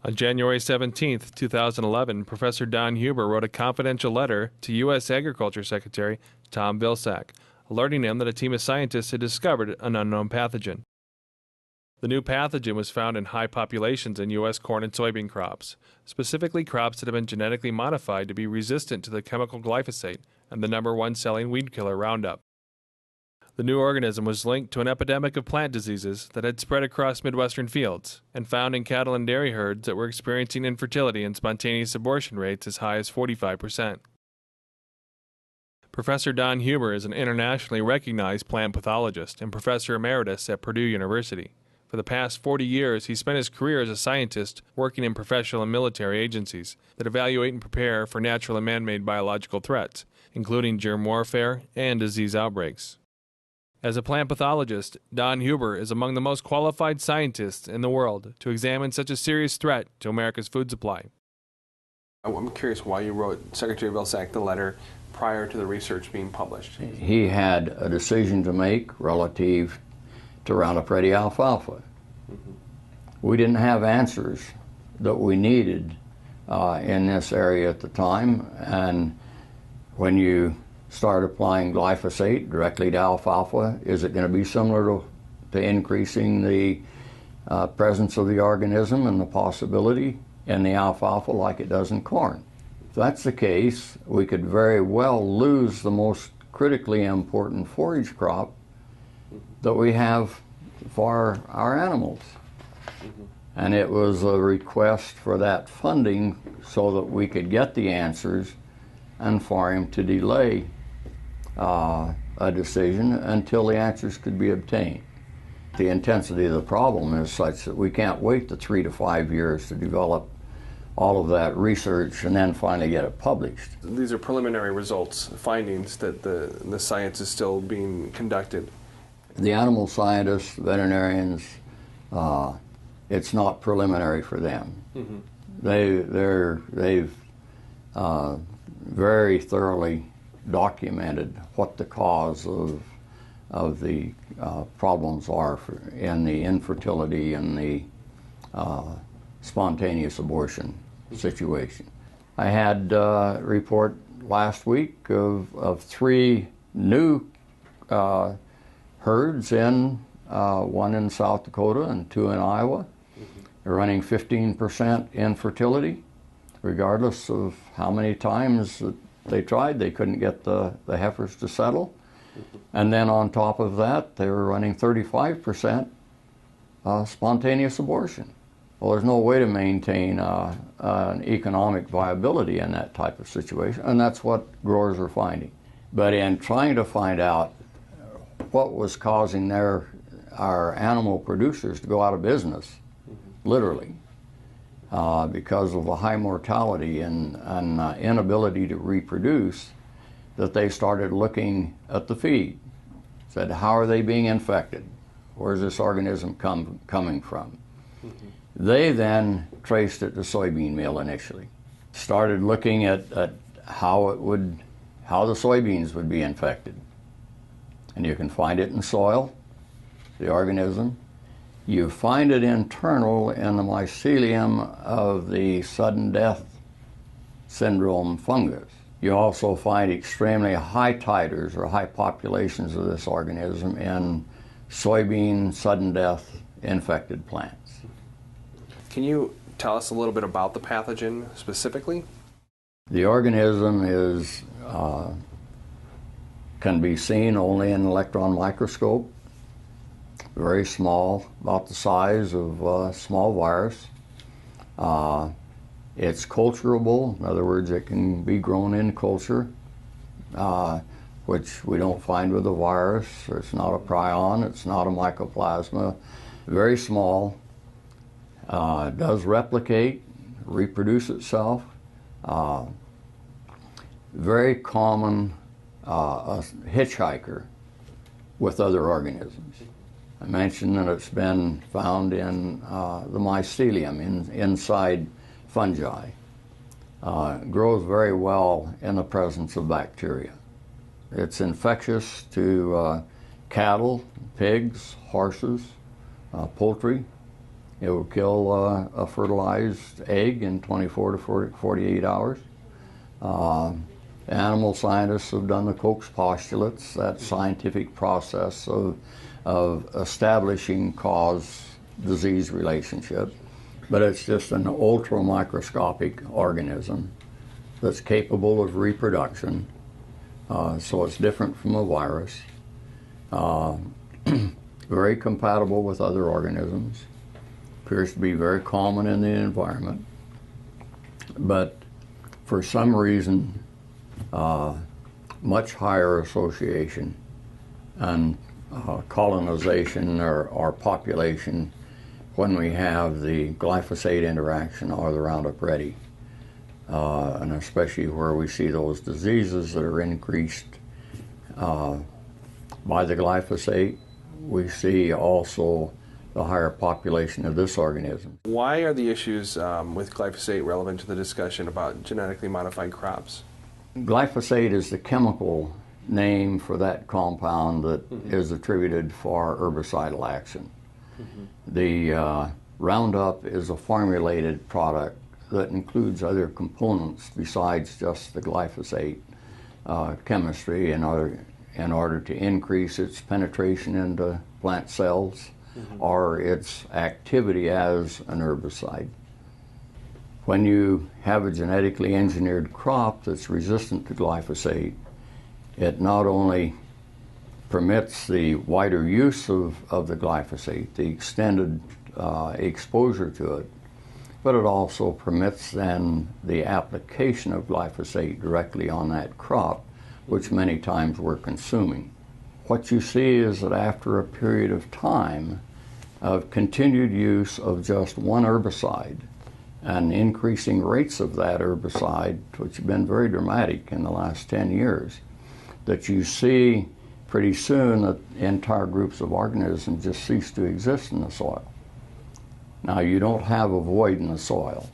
On January 17, 2011, Professor Don Huber wrote a confidential letter to U.S. Agriculture Secretary Tom Vilsack, alerting him that a team of scientists had discovered an unknown pathogen. The new pathogen was found in high populations in U.S. corn and soybean crops, specifically crops that have been genetically modified to be resistant to the chemical glyphosate and the #1 selling weed killer Roundup. The new organism was linked to an epidemic of plant diseases that had spread across Midwestern fields and found in cattle and dairy herds that were experiencing infertility and spontaneous abortion rates as high as 45%. Professor Don Huber is an internationally recognized plant pathologist and professor emeritus at Purdue University. For the past 40 years, he spent his career as a scientist working in professional and military agencies that evaluate and prepare for natural and man-made biological threats, including germ warfare and disease outbreaks. As a plant pathologist, Don Huber is among the most qualified scientists in the world to examine such a serious threat to America's food supply. I'm curious why you wrote Secretary Vilsack the letter prior to the research being published. He had a decision to make relative to Roundup Ready alfalfa. We didn't have answers that we needed in this area at the time, and when you start applying glyphosate directly to alfalfa, is it going to be similar to increasing the presence of the organism and the possibility in the alfalfa like it does in corn? If that's the case, we could very well lose the most critically important forage crop that we have for our animals. And it was a request for that funding so that we could get the answers and for him to delay a decision until the answers could be obtained. The intensity of the problem is such that we can't wait the 3 to 5 years to develop all of that research and then finally get it published. These are preliminary results, findings that the science is still being conducted. The animal scientists, veterinarians, it's not preliminary for them. They've very thoroughly documented what the cause of the problems are in the infertility and the spontaneous abortion situation. I had a report last week of 3 new herds one in South Dakota and 2 in Iowa. They're running 15% infertility, regardless of how many times that they tried. They couldn't get the heifers to settle. And then on top of that, they were running 35% spontaneous abortion. Well, there's no way to maintain an economic viability in that type of situation, and that's what growers are finding. But in trying to find out what was causing our animal producers to go out of business, literally, because of the high mortality and inability to reproduce, that they started looking at the feed. Said, how are they being infected? Where's this organism coming from? They then traced it to soybean meal initially. Started looking at how the soybeans would be infected. And you can find it in soil, the organism. You find it internal in the mycelium of the sudden death syndrome fungus. You also find extremely high titers or high populations of this organism in soybean sudden death infected plants. Can you tell us a little bit about the pathogen specifically? The organism can be seen only in an electron microscope. Very small, about the size of a small virus. It's culturable, in other words, it can be grown in culture, which we don't find with the virus. It's not a prion, it's not a mycoplasma. Very small, does replicate, reproduce itself. Very common hitchhiker with other organisms. I mentioned that it's been found in the mycelium, inside fungi. Grows very well in the presence of bacteria. It's infectious to cattle, pigs, horses, poultry, It will kill a fertilized egg in 24 to 48 hours. Animal scientists have done the Koch's postulates, that scientific process of establishing cause-disease relationship, but it's just an ultra-microscopic organism that's capable of reproduction, so it's different from a virus, very compatible with other organisms, appears to be very common in the environment, but for some reason, much higher association and colonization or population when we have the glyphosate interaction or the Roundup Ready, and especially where we see those diseases that are increased by the glyphosate. We see also the higher population of this organism. Why are the issues with glyphosate relevant to the discussion about genetically modified crops? Glyphosate is the chemical name for that compound that is attributed for herbicidal action. The Roundup is a formulated product that includes other components besides just the glyphosate chemistry in order to increase its penetration into plant cells or its activity as an herbicide. When you have a genetically engineered crop that's resistant to glyphosate, it not only permits the wider use of the glyphosate, the extended exposure to it, but it also permits then the application of glyphosate directly on that crop, which many times we're consuming. What you see is that after a period of time of continued use of just one herbicide and increasing rates of that herbicide, which have been very dramatic in the last 10 years, that you see pretty soon that entire groups of organisms just cease to exist in the soil. Now, you don't have a void in the soil,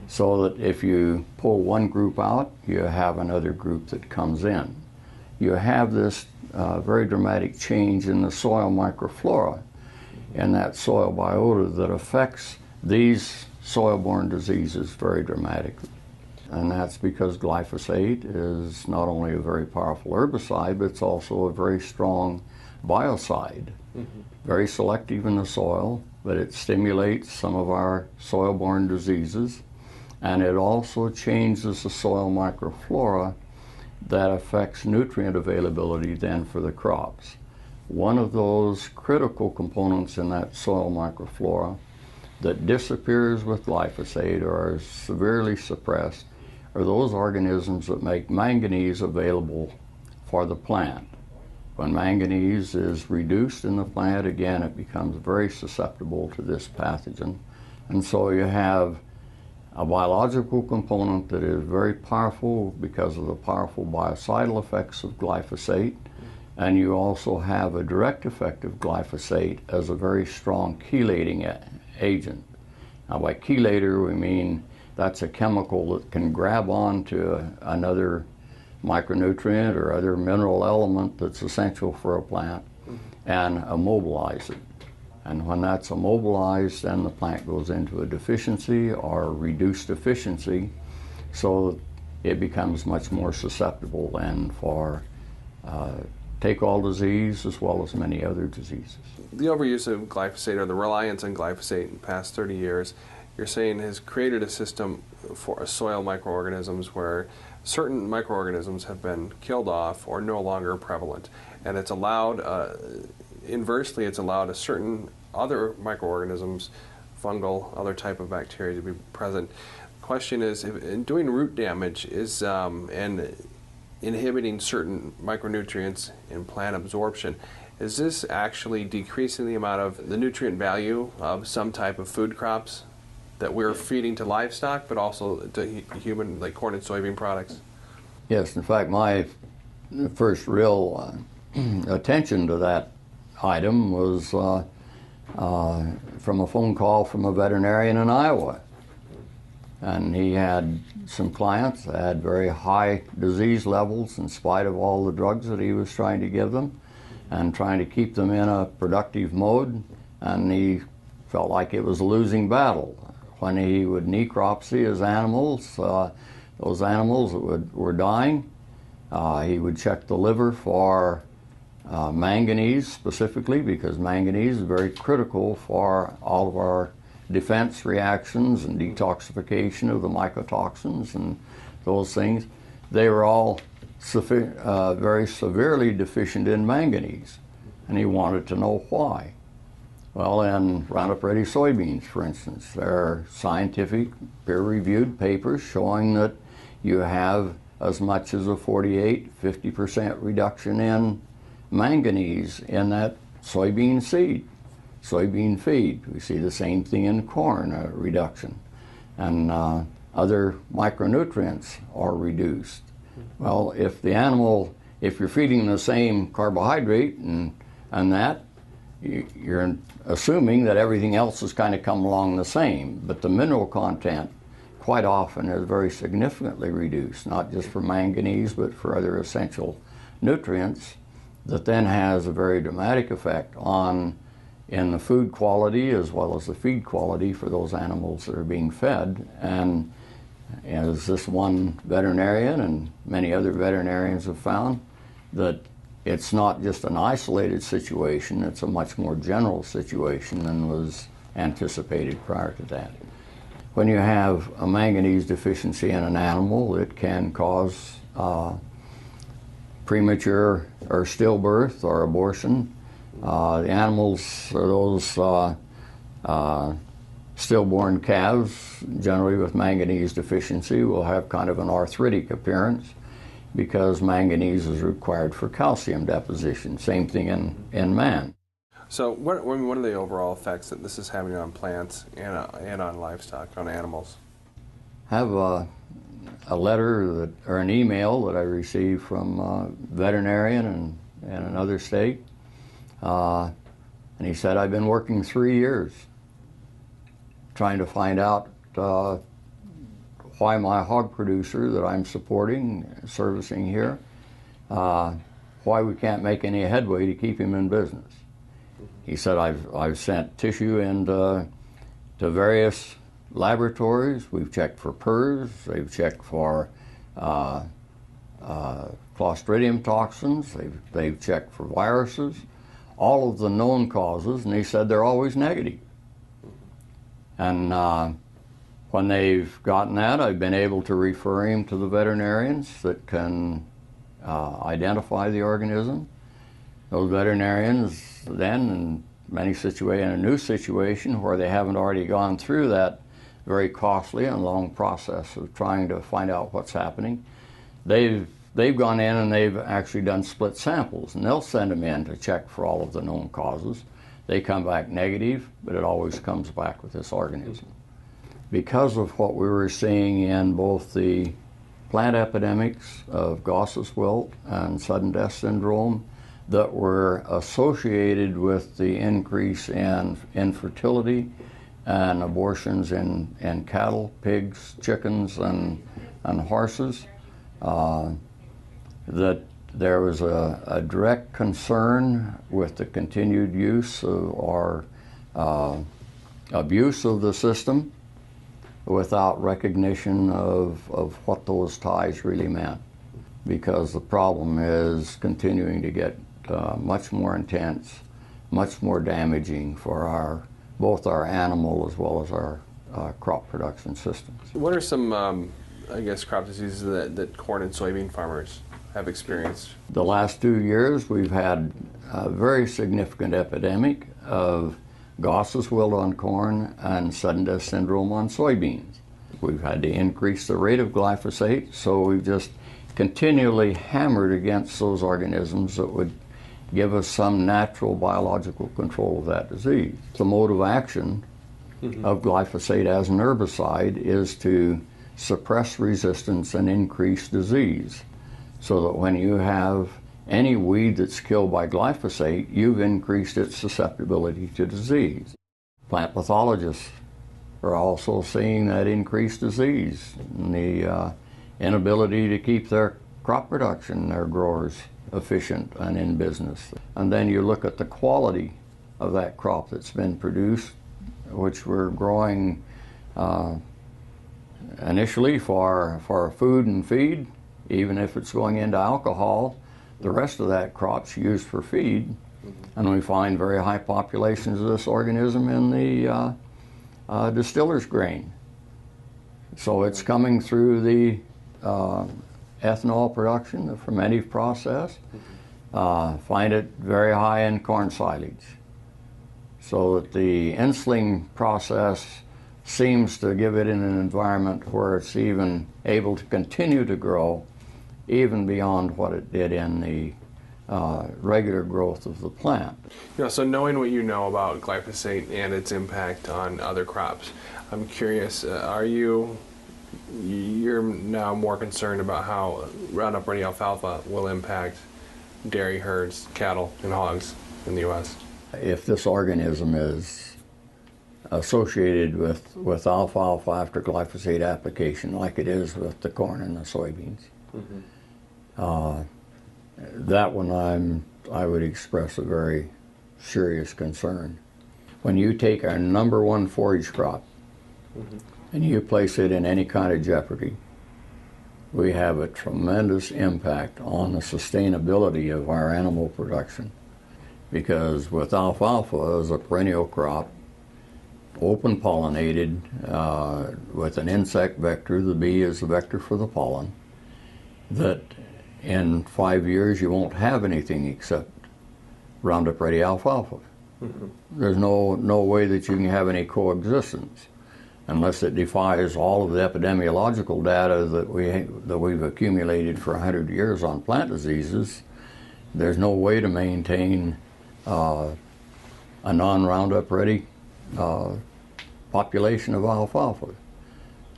so that if you pull one group out, you have another group that comes in. You have this very dramatic change in the soil microflora and that soil biota that affects these soil-borne diseases very dramatically. And that's because glyphosate is not only a very powerful herbicide, but it's also a very strong biocide. Very selective in the soil, but it stimulates some of our soil-borne diseases, and it also changes the soil microflora that affects nutrient availability then for the crops. One of those critical components in that soil microflora that disappears with glyphosate or is severely suppressed are those organisms that make manganese available for the plant. When manganese is reduced in the plant, again, it becomes very susceptible to this pathogen. And so you have a biological component that is very powerful because of the powerful biocidal effects of glyphosate, and you also have a direct effect of glyphosate as a very strong chelating agent. Now, by chelator, we mean that's a chemical that can grab onto another micronutrient or other mineral element that's essential for a plant and immobilize it. And when that's immobilized, then the plant goes into a deficiency or reduced efficiency, so it becomes much more susceptible then for take-all disease as well as many other diseases. The overuse of glyphosate or the reliance on glyphosate in the past 30 years, you're saying has created a system for soil microorganisms where certain microorganisms have been killed off or no longer prevalent. And it's allowed, inversely, it's allowed a certain other microorganisms, fungal, other type of bacteria to be present. The question is, if, in doing root damage is and inhibiting certain micronutrients in plant absorption, is this actually decreasing the amount of the nutrient value of some type of food crops that we're feeding to livestock, but also to human, like corn and soybean products? Yes, in fact, my first real attention to that item was from a phone call from a veterinarian in Iowa. And he had some clients that had very high disease levels in spite of all the drugs that he was trying to give them and trying to keep them in a productive mode. And he felt like it was a losing battle. When he would necropsy his animals, those animals that were dying, he would check the liver for manganese specifically, because manganese is very critical for all of our defense reactions and detoxification of the mycotoxins and those things. They were all very severely deficient in manganese, and he wanted to know why. Well, in Roundup Ready soybeans, for instance, there are scientific peer-reviewed papers showing that you have as much as a 48–50% reduction in manganese in that soybean seed, soybean feed. We see the same thing in corn, a reduction. And other micronutrients are reduced. Well, if you're feeding the same carbohydrate and that, you're assuming that everything else has kind of come along the same, but the mineral content quite often is very significantly reduced, not just for manganese, but for other essential nutrients, that then has a very dramatic effect in the food quality as well as the feed quality for those animals that are being fed. And as this one veterinarian and many other veterinarians have found, that it's not just an isolated situation, it's a much more general situation than was anticipated prior to that. When you have a manganese deficiency in an animal, it can cause premature or stillbirth or abortion. The animals, or those stillborn calves, generally with manganese deficiency, will have kind of an arthritic appearance, because manganese is required for calcium deposition. Same thing in man. So what are the overall effects that this is having on plants and on livestock, on animals? I have a letter or an email that I received from a veterinarian in another state. And he said, I've been working 3 years trying to find out why my hog producer that I'm supporting, servicing here, why we can't make any headway to keep him in business. He said, I've sent tissue into to various laboratories. We've checked for PRRS, they've checked for Clostridium toxins, they've checked for viruses, all of the known causes, and he said they're always negative. And when they've gotten that, I've been able to refer him to the veterinarians that can identify the organism. Those veterinarians then, in a new situation where they haven't already gone through that very costly and long process of trying to find out what's happening, they've gone in and they've actually done split samples, and they'll send them in to check for all of the known causes. They come back negative, but it always comes back with this organism. Because of what we were seeing in both the plant epidemics of Gauss's wilt and sudden death syndrome that were associated with the increase in infertility and abortions in cattle, pigs, chickens, and horses, that there was a direct concern with the continued use or abuse of the system without recognition of what those ties really meant, because the problem is continuing to get much more intense, much more damaging for both our animal as well as our crop production systems. What are some, I guess, crop diseases that corn and soybean farmers have experienced? The last 2 years we've had a very significant epidemic of Gauss's wilt on corn and sudden death syndrome on soybeans. We've had to increase the rate of glyphosate, so we've just continually hammered against those organisms that would give us some natural biological control of that disease. The mode of action of glyphosate as an herbicide is to suppress resistance and increase disease, so that when you have any weed that's killed by glyphosate, you've increased its susceptibility to disease. Plant pathologists are also seeing that increased disease and the inability to keep their crop production, their growers, efficient and in business. And then you look at the quality of that crop that's been produced which we're growing initially for food and feed, even if it's going into alcohol, the rest of that crop's used for feed. And we find very high populations of this organism in the distiller's grain. So it's coming through the ethanol production, the fermentive process. Find it very high in corn silage. So that the ensiling process seems to give it in an environment where it's even able to continue to grow even beyond what it did in the regular growth of the plant. So knowing what you know about glyphosate and its impact on other crops, I'm curious, you're now more concerned about how Roundup Ready alfalfa will impact dairy herds, cattle, and hogs in the U.S.? If this organism is associated with alfalfa after glyphosate application, like it is with the corn and the soybeans, that one I would express a very serious concern. When you take our #1 forage crop and you place it in any kind of jeopardy, we have a tremendous impact on the sustainability of our animal production. Because with alfalfa as a perennial crop, open pollinated with an insect vector, the bee is the vector for the pollen, that in 5 years you won't have anything except Roundup Ready alfalfa. There's no way that you can have any coexistence unless it defies all of the epidemiological data that we've accumulated for 100 years on plant diseases. There's no way to maintain a non-Roundup Ready population of alfalfa.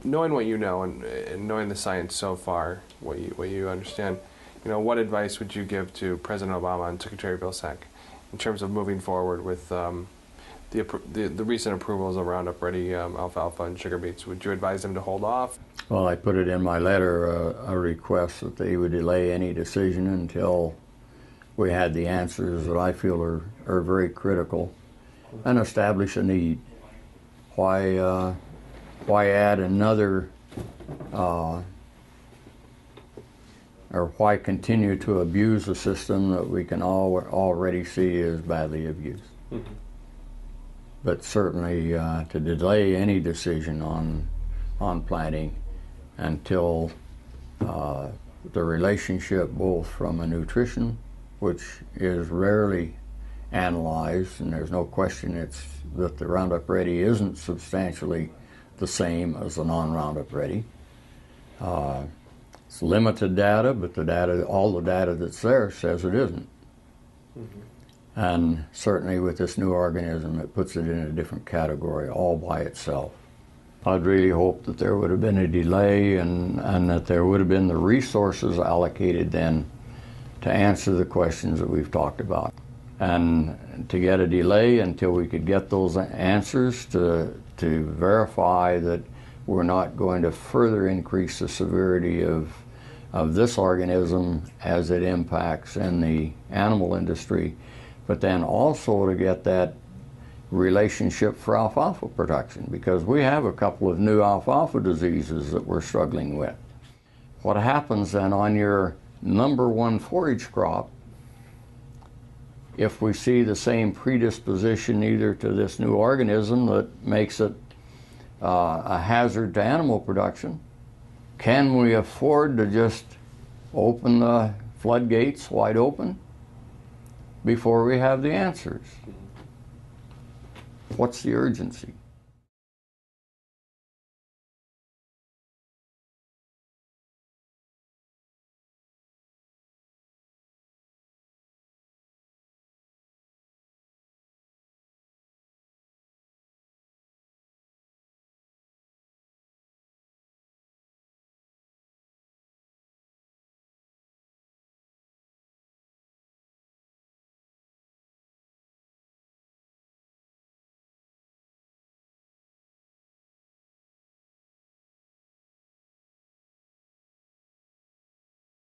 Knowing what you know and knowing the science so far, what you understand, what advice would you give to President Obama and Secretary Vilsack in terms of moving forward with the recent approvals of Roundup Ready alfalfa and sugar beets? Would you advise them to hold off? Well, I put it in my letter, a request that they would delay any decision until we had the answers that I feel are very critical and establish a need. Why add another, or why continue to abuse a system that we can already see is badly abused? But certainly to delay any decision on planting until the relationship, both from a nutrition, which is rarely analyzed, and there's no question that the Roundup Ready isn't substantially the same as the non-Roundup Ready. It's limited data, but all the data that's there says it isn't. And certainly with this new organism, it puts it in a different category all by itself. I'd really hope that there would have been a delay and that there would have been the resources allocated then to answer the questions that we've talked about. And to get a delay until we could get those answers to verify that we're not going to further increase the severity of this organism as it impacts in the animal industry, but then also to get that relationship for alfalfa production, because we have a couple of new alfalfa diseases that we're struggling with. What happens then on your #1 forage crop, if we see the same predisposition either to this new organism that makes it a hazard to animal production, can we afford to just open the floodgates wide open before we have the answers? What's the urgency?